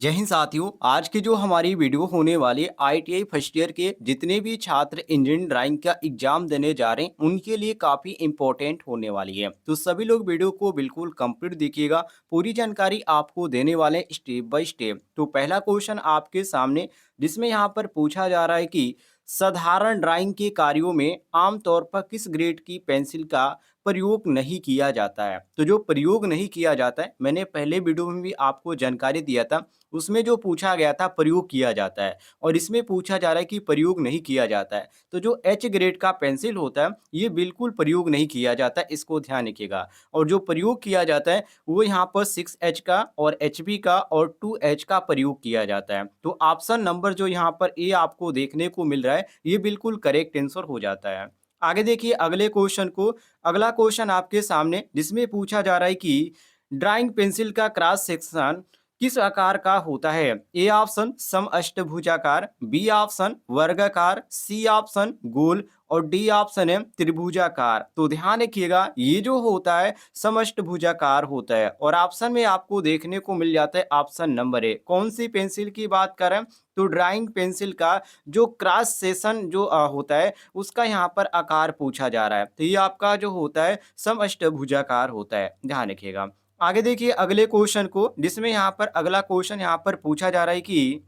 जय हिंद साथियों। आज की जो हमारी वीडियो होने वाली आईटीआई फर्स्ट ईयर के जितने भी छात्र इंजीनियरिंग ड्राइंग का एग्जाम देने जा रहे हैं उनके लिए काफ़ी इंपॉर्टेंट होने वाली है। तो सभी लोग वीडियो को बिल्कुल कंप्लीट देखिएगा। पूरी जानकारी आपको देने वाले हैं स्टेप बाय स्टेप। तो पहला क्वेश्चन आपके सामने जिसमें यहाँ पर पूछा जा रहा है कि साधारण ड्राइंग के कार्यों में आमतौर पर किस ग्रेड की पेंसिल का प्रयोग नहीं किया जाता है। तो जो प्रयोग नहीं किया जाता है, मैंने पहले वीडियो में भी आपको जानकारी दिया था। उसमें जो पूछा गया था प्रयोग किया जाता है और इसमें पूछा जा रहा है कि प्रयोग नहीं किया जाता है। तो जो एच ग्रेड का पेंसिल होता है ये बिल्कुल प्रयोग नहीं किया जाता है, इसको ध्यान रखिएगा। और जो प्रयोग किया जाता है वो यहाँ पर 6H का और HB का और 2H का प्रयोग किया जाता है। तो ऑप्शन नंबर जो यहाँ पर ए आपको देखने को मिल रहा है ये बिल्कुल करेक्ट आंसर हो जाता है। आगे देखिए अगले क्वेश्चन को। अगला क्वेश्चन आपके सामने जिसमें पूछा जा रहा है कि ड्राइंग पेंसिल का क्रॉस सेक्शन किस आकार का होता है। ए ऑप्शन समअष्टभुजाकार, बी ऑप्शन वर्गाकार, सी ऑप्शन गोल और डी ऑप्शन है त्रिभुजाकार। तो ध्यान रखिएगा ये जो होता है समअष्टभुजाकार होता है और ऑप्शन में आपको देखने को मिल जाता है ऑप्शन नंबर ए। कौन सी पेंसिल की बात करें तो ड्राइंग पेंसिल का जो क्रॉस सेक्शन जो होता है उसका यहाँ पर आकार पूछा जा रहा है। तो ये आपका जो होता है समअष्टभुजाकार होता है, ध्यान रखिएगा। आगे देखिए अगले क्वेश्चन को जिसमें यहाँ पर अगला क्वेश्चन यहाँ पर पूछा जा रहा है कि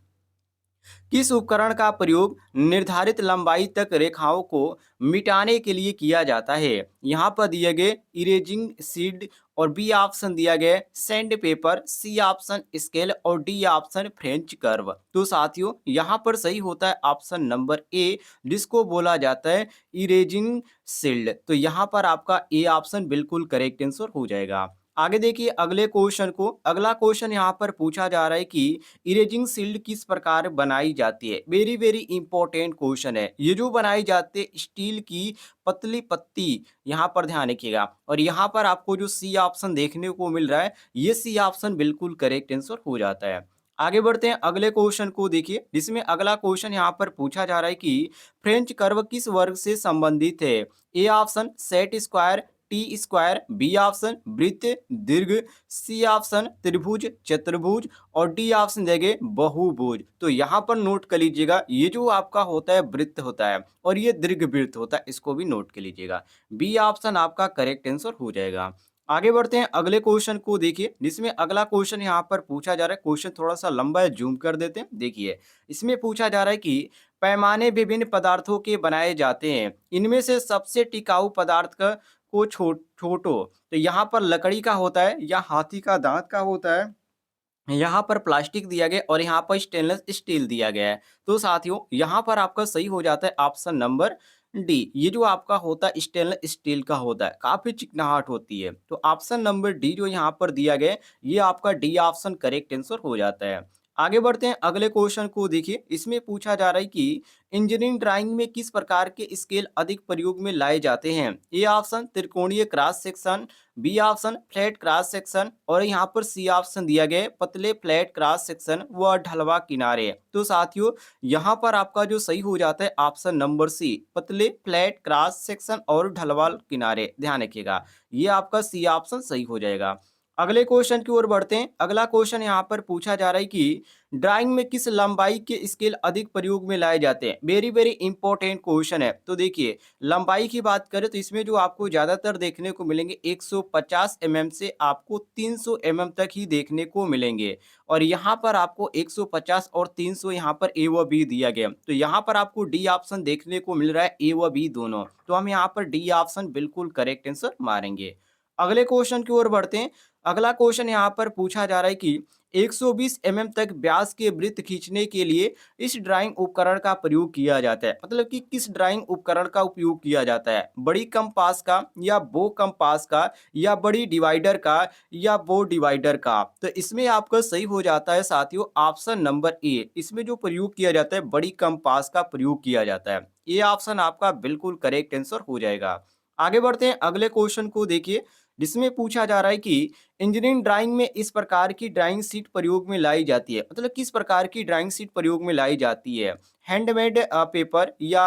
किस उपकरण का प्रयोग निर्धारित लंबाई तक रेखाओं को मिटाने के लिए किया जाता है। यहाँ पर दिए गए इरेजिंग शीट और बी ऑप्शन दिया गया sand paper, C option scale और डी ऑप्शन फ्रेंच कर्व। तो साथियों यहाँ पर सही होता है ऑप्शन नंबर ए जिसको बोला जाता है इरेजिंग शील्ड। तो यहाँ पर आपका ए ऑप्शन बिल्कुल करेक्ट आंसर हो जाएगा। आगे देखिए अगले क्वेश्चन को। अगला क्वेश्चन यहाँ पर पूछा जा रहा है कि इरेजिंग शील्ड किस प्रकार बनाई जाती है। वेरी वेरी इंपॉर्टेंट क्वेश्चन है। ये जो बनाई जाती है स्टील की पतली पत्ती, यहाँ पर ध्यान रखिएगा। और यहाँ पर आपको जो सी ऑप्शन देखने को मिल रहा है ये सी ऑप्शन बिल्कुल करेक्ट आंसर हो जाता है। आगे बढ़ते हैं अगले क्वेश्चन को देखिए जिसमें अगला क्वेश्चन यहाँ पर पूछा जा रहा है कि फ्रेंच कर्व किस वर्ग से संबंधित है। A option set square, T square, B option वृत्त दीर्घ, सी ऑप्शन त्रिभुज चतुर्भुज और डी ऑप्शन देंगे बहुभुज। तो यहाँ पर नोट कर लीजिएगा ये जो आपका होता है वृत्त होता है और ये दीर्घ वृत्त होता है, इसको भी नोट कर लीजिएगा। बी ऑप्शन आपका करेक्ट आंसर हो जाएगा। आगे बढ़ते हैं अगले क्वेश्चन को देखिए जिसमें अगला क्वेश्चन यहाँ पर पूछा जा रहा है। क्वेश्चन थोड़ा सा लंबा है, जूम कर देते हैं। देखिए इसमें पूछा जा रहा है कि पैमाने विभिन्न पदार्थों के बनाए जाते हैं, इनमें से सबसे टिकाऊ पदार्थ का को छोटो। तो यहाँ पर लकड़ी का होता है या हाथी का दांत का होता है, यहाँ पर प्लास्टिक दिया गया और यहाँ पर स्टेनलेस स्टील दिया गया है। तो साथियों यहाँ पर आपका सही हो जाता है ऑप्शन नंबर डी। ये जो आपका होता है स्टेनलेस स्टील का होता है, काफी चिकनाहट होती है। तो ऑप्शन नंबर डी जो यहाँ पर दिया गया है ये आपका डी ऑप्शन करेक्ट आंसर हो जाता है। आगे बढ़ते हैं अगले क्वेश्चन को देखिए। इसमें पूछा जा रहा है कि इंजीनियरिंग ड्राइंग में किस प्रकार के स्केल अधिक प्रयोग में लाए जाते हैं। ए ऑप्शन त्रिकोणीय cross section, B option flat cross section और यहाँ पर सी ऑप्शन दिया गया पतले फ्लैट क्रॉस सेक्शन व ढलवा किनारे। तो साथियों यहाँ पर आपका जो सही हो जाता है ऑप्शन नंबर सी पतले फ्लैट क्रॉस सेक्शन और ढलवा किनारे, ध्यान रखिएगा ये आपका सी ऑप्शन सही हो जाएगा। अगले क्वेश्चन की ओर बढ़ते हैं। अगला क्वेश्चन यहाँ पर पूछा जा रहा है कि ड्राइंग में किस लंबाई के स्केल अधिक प्रयोग में लाए जाते हैं। वेरी वेरी इंपॉर्टेंट क्वेश्चन है। तो देखिए लंबाई की बात करें तो इसमें जो आपको ज्यादातर देखने को मिलेंगे 150 mm से आपको 300 mm तक ही देखने को मिलेंगे। और यहाँ पर आपको 150 और 300 यहाँ पर ए व बी दिया गया। तो यहाँ पर आपको डी ऑप्शन देखने को मिल रहा है ए व बी दोनों। तो हम यहाँ पर डी ऑप्शन बिल्कुल करेक्ट आंसर मारेंगे। अगले क्वेश्चन की ओर बढ़ते हैं। अगला क्वेश्चन यहाँ पर पूछा जा रहा है कि 120 mm तक व्यास के वृत्त खींचने के लिए इस ड्राइंग उपकरण का प्रयोग किया जाता है। मतलब कि किस ड्राइंग उपकरण का उपयोग किया जाता है। बड़ी कंपास का या बो कंपास का या बड़ी डिवाइडर का या बो डिवाइडर का। तो इसमें आपका सही हो जाता है साथियों ऑप्शन नंबर ए। इसमें जो प्रयोग किया जाता है बड़ी कंपास का प्रयोग किया जाता है। ये ऑप्शन आपका बिल्कुल करेक्ट आंसर हो जाएगा। आगे बढ़ते हैं अगले क्वेश्चन को देखिए जिसमें पूछा जा रहा है कि इंजीनियरिंग ड्राइंग में इस प्रकार की ड्राइंग शीट प्रयोग में लाई जाती है। मतलब किस प्रकार की ड्राइंग शीट प्रयोग में लाई जाती है। हैंडमेड पेपर या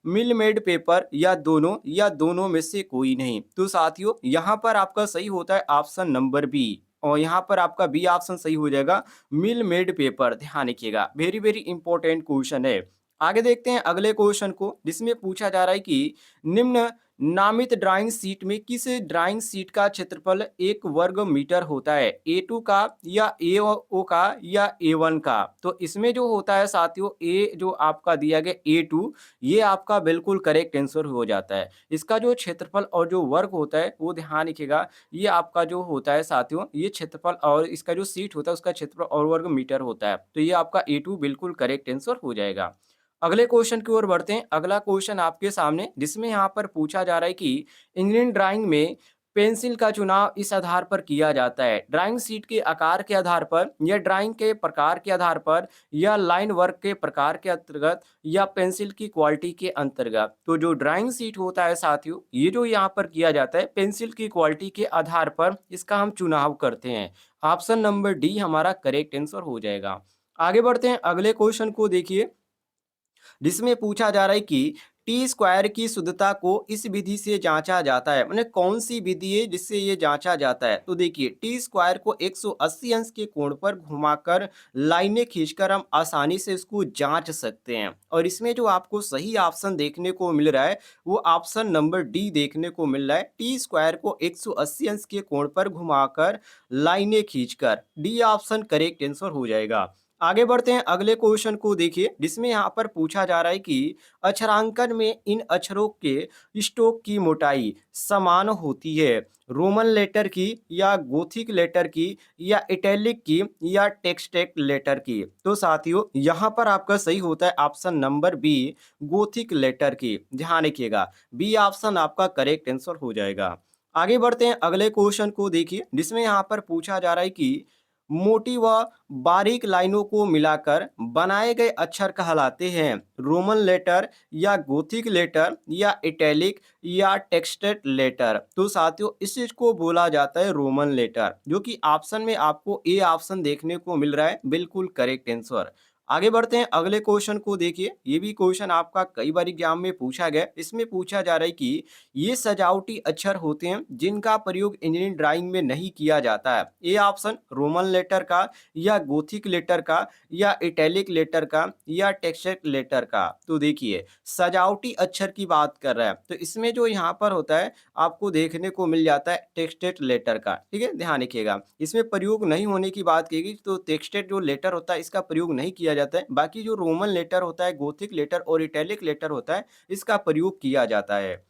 मिल मेड पेपर या दोनों में से कोई नहीं। तो साथियों यहाँ पर आपका सही होता है ऑप्शन नंबर बी और यहाँ पर आपका बी ऑप्शन सही हो जाएगा, मिल मेड पेपर। ध्यान रखिएगा, वेरी वेरी इंपॉर्टेंट क्वेश्चन है। आगे देखते हैं अगले क्वेश्चन को, जिसमें पूछा जा रहा है कि निम्न नामित ड्राइंग शीट में किस ड्राइंग शीट का क्षेत्रफल 1 वर्ग मीटर होता है, A2 का या AO का या A1 का। तो इसमें जो होता है साथियों, ए जो आपका दिया गया A2, ये आपका बिल्कुल करेक्ट आंसर हो जाता है। इसका जो क्षेत्रफल और जो वर्ग होता है वो ध्यान रखिएगा, ये आपका जो होता है साथियों, ये क्षेत्रफल और इसका जो सीट होता है उसका क्षेत्रफल और वर्ग मीटर होता है। तो ये आपका A2 बिल्कुल करेक्ट आंसर हो जाएगा। अगले क्वेश्चन की ओर बढ़ते हैं। अगला क्वेश्चन आपके सामने, जिसमें यहाँ पर पूछा जा रहा है कि इंजीनियरिंग ड्राइंग में पेंसिल का चुनाव इस आधार पर किया जाता है, ड्राइंग शीट के आकार के आधार पर या ड्राइंग के प्रकार के आधार पर या लाइन वर्क के प्रकार के अंतर्गत या पेंसिल की क्वालिटी के अंतर्गत। तो जो ड्राइंग शीट होता है साथियों, ये जो यहाँ पर किया जाता है पेंसिल की क्वालिटी के आधार पर इसका हम चुनाव करते हैं। ऑप्शन नंबर डी हमारा करेक्ट आंसर हो जाएगा। आगे बढ़ते हैं अगले क्वेश्चन को देखिए, जिसमें पूछा जा रहा है कि टी स्क्वायर की शुद्धता को इस विधि से जांचा जाता है, मतलब कौन सी विधि है जिससे ये जांचा जाता है। तो देखिए, टी स्क्वायर को 180 अंश के कोण पर घुमाकर लाइनें खींचकर हम आसानी से इसको जांच सकते हैं। और इसमें जो आपको सही ऑप्शन देखने को मिल रहा है वो ऑप्शन नंबर डी देखने को मिल रहा है, टी स्क्वायर को 180 अंश के कोण पर घुमाकर लाइनें खींचकर। डी ऑप्शन करेक्ट आंसर हो जाएगा। आगे बढ़ते हैं अगले क्वेश्चन को देखिए, जिसमें यहाँ पर पूछा जा रहा है कि अक्षरांकन में इन अक्षरों के स्ट्रोक की मोटाई समान होती है, रोमन लेटर की या गोथिक लेटर की या इटैलिक की या टेक्सटेक लेटर की। तो साथियों यहाँ पर आपका सही होता है option number B, Gothic letter की। ध्यान रखिएगा, बी ऑप्शन आपका करेक्ट आंसर हो जाएगा। आगे बढ़ते हैं अगले क्वेश्चन को देखिए, जिसमें यहाँ पर पूछा जा रहा है कि मोटी व बारीक लाइनों को मिलाकर बनाए गए अक्षर कहलाते हैं, रोमन लेटर या गोथिक लेटर या इटैलिक या टेक्स्टेड लेटर। तो साथियों इस चीज को बोला जाता है रोमन लेटर, जो कि ऑप्शन में आपको ए ऑप्शन देखने को मिल रहा है, बिल्कुल करेक्ट आंसर। आगे बढ़ते हैं अगले क्वेश्चन को देखिए, ये भी क्वेश्चन आपका कई बार एग्जाम में पूछा गया। इसमें पूछा जा रहा है कि ये सजावटी अक्षर होते हैं जिनका प्रयोग इंजीनियरिंग ड्राइंग में नहीं किया जाता है। ए ऑप्शन रोमन लेटर का या गोथिक लेटर का या इटैलिक लेटर का या टेक्सट लेटर का। तो देखिए, सजावटी अक्षर की बात कर रहा है, तो इसमें जो यहाँ पर होता है आपको देखने को मिल जाता है टेक्स्टेड लेटर का। ठीक है, ध्यान रखिएगा, इसमें प्रयोग नहीं होने की बात की गई, तो टेक्स्टेड जो लेटर होता है इसका प्रयोग नहीं किया जाता है। बाकी जो रोमन लेटर होता है, गोथिक लेटर और इटैलिक लेटर होता है, इसका प्रयोग किया जाता है।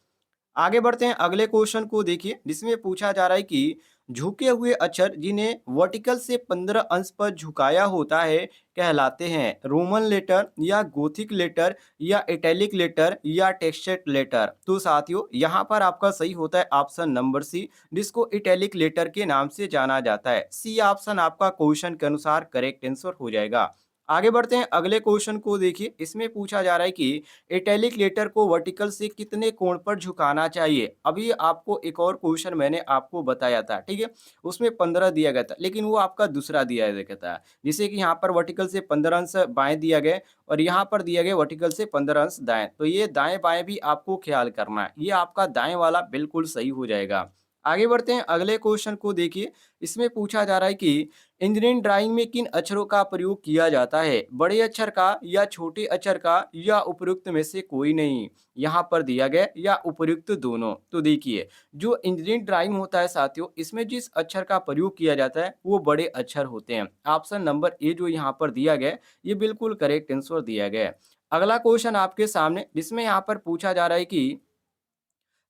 आगे बढ़ते हैं अगले क्वेश्चन को देखिए, जिसमें पूछा जा रहा है कि झुके हुए अक्षर जिन्हें वर्टिकल से 15 अंश पर झुकाया होता है कहलाते हैं, रोमन लेटर या गोथिक लेटर या इटैलिक लेटर या टेक्स्टेड लेटर। तो साथियों यहाँ पर आपका सही होता है ऑप्शन नंबर सी, जिसको इटैलिक लेटर के नाम से जाना जाता है। सी ऑप्शन आपका क्वेश्चन के अनुसार करेक्ट आंसर हो जाएगा। आगे बढ़ते हैं अगले क्वेश्चन को देखिए, इसमें पूछा जा रहा है कि इटैलिक लेटर को वर्टिकल से कितने कोण पर झुकाना चाहिए। अभी आपको एक और क्वेश्चन मैंने आपको बताया था, ठीक है, उसमें 15 दिया गया था, लेकिन वो आपका दूसरा दिया गया था। जैसे कि यहाँ पर वर्टिकल से 15 अंश बाएं दिया गया और यहाँ पर दिया गया वर्टिकल से 15 अंश दाएं। तो ये दाएं बाएं भी आपको ख्याल करना है, ये आपका दाएं वाला बिल्कुल सही हो जाएगा। आगे बढ़ते हैं अगले क्वेश्चन को देखिए, इसमें पूछा जा रहा है कि इंजीनियरिंग ड्राइंग में किन अक्षरों का प्रयोग किया जाता है, बड़े अक्षर का या छोटे अक्षर का या उपयुक्त में से कोई नहीं। यहाँ पर दिया गया या उपयुक्त दोनों। तो देखिए, जो इंजीनियरिंग ड्राइंग होता है साथियों, इसमें जिस अक्षर का प्रयोग किया जाता है वो बड़े अक्षर होते हैं। ऑप्शन नंबर ए जो यहाँ पर दिया गया ये बिल्कुल करेक्ट आंसर दिया गया है। अगला क्वेश्चन आपके सामने, जिसमें यहाँ पर पूछा जा रहा है कि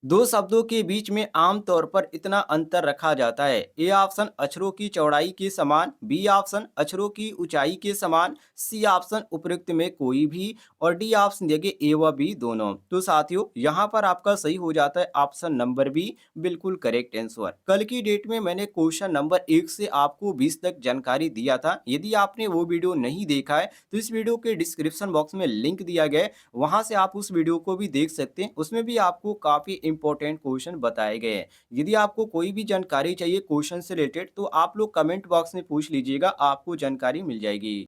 दो शब्दों के बीच में आमतौर पर इतना अंतर रखा जाता है। ए ऑप्शन अक्षरों की चौड़ाई के समान, बी ऑप्शन अक्षरों की ऊंचाई के समान, सी ऑप्शन उपयुक्त में कोई भी और डी ऑप्शन देंगे ए व बी दोनों। तो साथियों यहाँ पर आपका सही हो जाता है ऑप्शन नंबर बी, बिल्कुल करेक्ट आंसर। कल की डेट में मैंने क्वेश्चन नंबर 1 से आपको 20 तक जानकारी दिया था। यदि आपने वो वीडियो नहीं देखा है तो इस वीडियो के डिस्क्रिप्शन बॉक्स में लिंक दिया गया है, वहां से आप उस वीडियो को भी देख सकते हैं। उसमें भी आपको काफी इंपॉर्टेंट क्वेश्चन बताए गए हैं। यदि आपको कोई भी जानकारी चाहिए क्वेश्चन से रिलेटेड तो आप लोग कमेंट बॉक्स में पूछ लीजिएगा, आपको जानकारी मिल जाएगी।